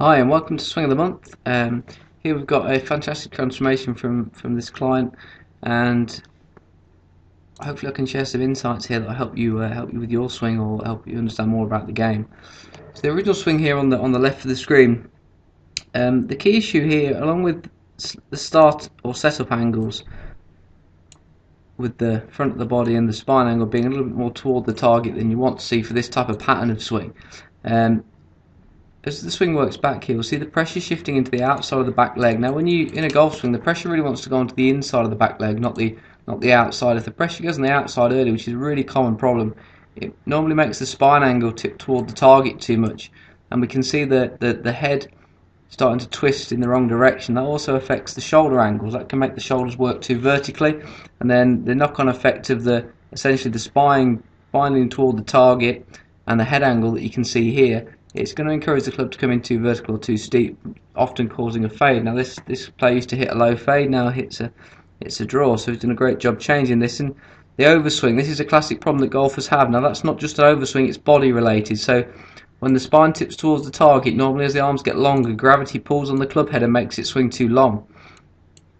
Hi and welcome to Swing of the Month. Here we've got a fantastic transformation from this client, and hopefully I can share some insights here that will help you with your swing or help you understand more about the game. So the original swing here on the left of the screen. The key issue here, along with the start or setup angles, with the front of the body and the spine angle being a little bit more toward the target than you want to see for this type of pattern of swing. As the swing works back here, you'll see the pressure shifting into the outside of the back leg. Now, when you in a golf swing, the pressure really wants to go onto the inside of the back leg, not the outside. If the pressure goes on the outside early, which is a really common problem, it normally makes the spine angle tip toward the target too much, and we can see the head starting to twist in the wrong direction. That also affects the shoulder angles. That can make the shoulders work too vertically, and then the knock-on effect of essentially the spine binding toward the target and the head angle that you can see here, it's going to encourage the club to come in too vertical or too steep, often causing a fade. Now this player used to hit a low fade, now it's a draw, so he's done a great job changing this. And the overswing, this is a classic problem that golfers have. Now that's not just an overswing, it's body related. So when the spine tips towards the target, normally as the arms get longer, gravity pulls on the club head and makes it swing too long.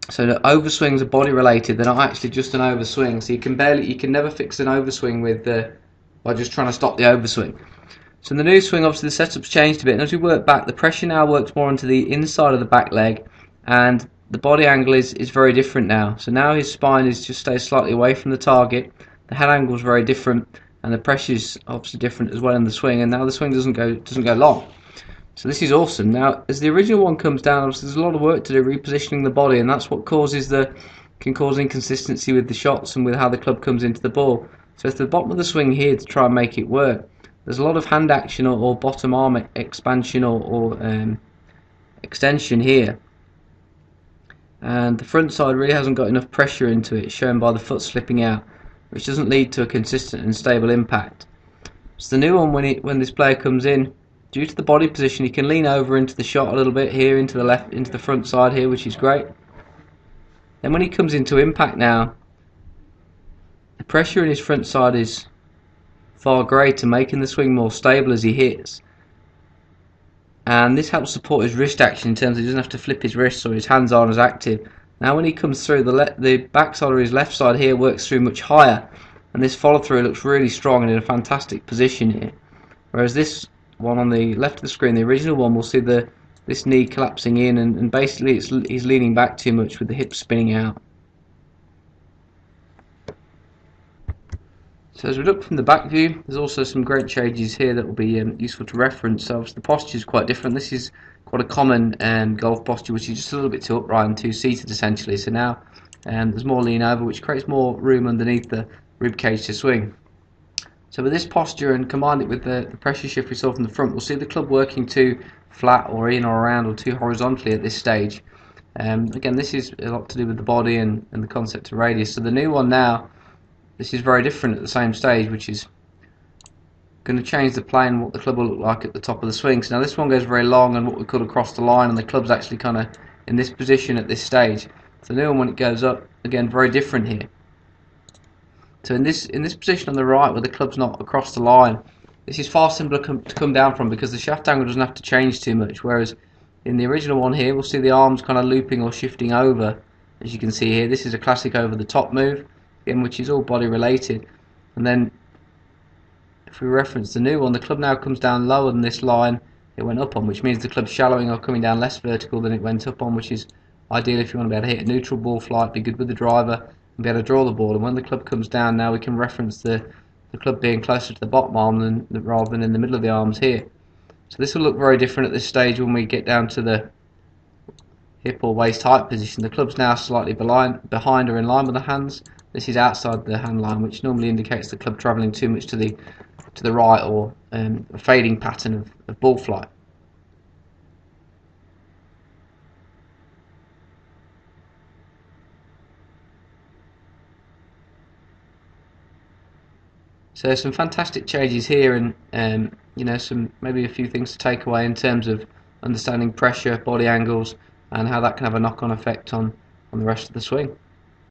So the overswings are body related, they're not actually just an overswing. So you can never fix an overswing by just trying to stop the overswing. So in the new swing, obviously the setup's changed a bit, and as we work back, the pressure now works more onto the inside of the back leg, and the body angle is very different now. So now his spine is just stays slightly away from the target, the head angle is very different, and the pressure's obviously different as well in the swing, and now the swing doesn't go long. So this is awesome. Now, as the original one comes down, obviously there's a lot of work to do repositioning the body, and that's what can cause inconsistency with the shots and with how the club comes into the ball. So it's the bottom of the swing here to try and make it work. There's a lot of hand action or bottom arm expansion or extension here, and the front side really hasn't got enough pressure into it, shown by the foot slipping out, which doesn't lead to a consistent and stable impact. So the new one, when this player comes in, due to the body position, he can lean over into the shot a little bit here, into the front side here, which is great. Then when he comes into impact now, the pressure in his front side is far greater, making the swing more stable as he hits, and this helps support his wrist action in terms of he doesn't have to flip his wrists or his hands aren't as active. Now when he comes through, the backside of his left side here works through much higher, and this follow through looks really strong and in a fantastic position here, whereas this one on the left of the screen, the original one, we'll see this knee collapsing in, and basically he's leaning back too much with the hips spinning out. So as we look from the back view, there's also some great changes here that will be useful to reference. So the posture is quite different. This is quite a common golf posture, which is just a little bit too upright and too seated essentially. So now there's more lean over, which creates more room underneath the rib cage to swing. So with this posture and combine it with the pressure shift we saw from the front, we'll see the club working too flat or in or around or too horizontally at this stage. Again, this is a lot to do with the body and the concept of radius. So the new one now, this is very different at the same stage, which is going to change the play and what the club will look like at the top of the swing. So now this one goes very long and what we call across the line, and the club's actually kind of in this position at this stage. So the new one, when it goes up, again, very different here. So in this position on the right, where the club's not across the line, this is far simpler to come down from because the shaft angle doesn't have to change too much. Whereas in the original one here, we'll see the arms kind of looping or shifting over, as you can see here. This is a classic over the top move, which is all body related. And then if we reference the new one, the club now comes down lower than this line it went up on, which means the club's shallowing or coming down less vertical than it went up on, which is ideal if you want to be able to hit a neutral ball flight, be good with the driver and be able to draw the ball. And when the club comes down now, we can reference the club being closer to the bottom arm rather than in the middle of the arms here. So this will look very different at this stage when we get down to the hip or waist height position. The club's now slightly behind or in line with the hands. This is outside the hand line, which normally indicates the club travelling too much to the right or a fading pattern of ball flight. So some fantastic changes here, and maybe a few things to take away in terms of understanding pressure, body angles, and how that can have a knock-on effect on the rest of the swing.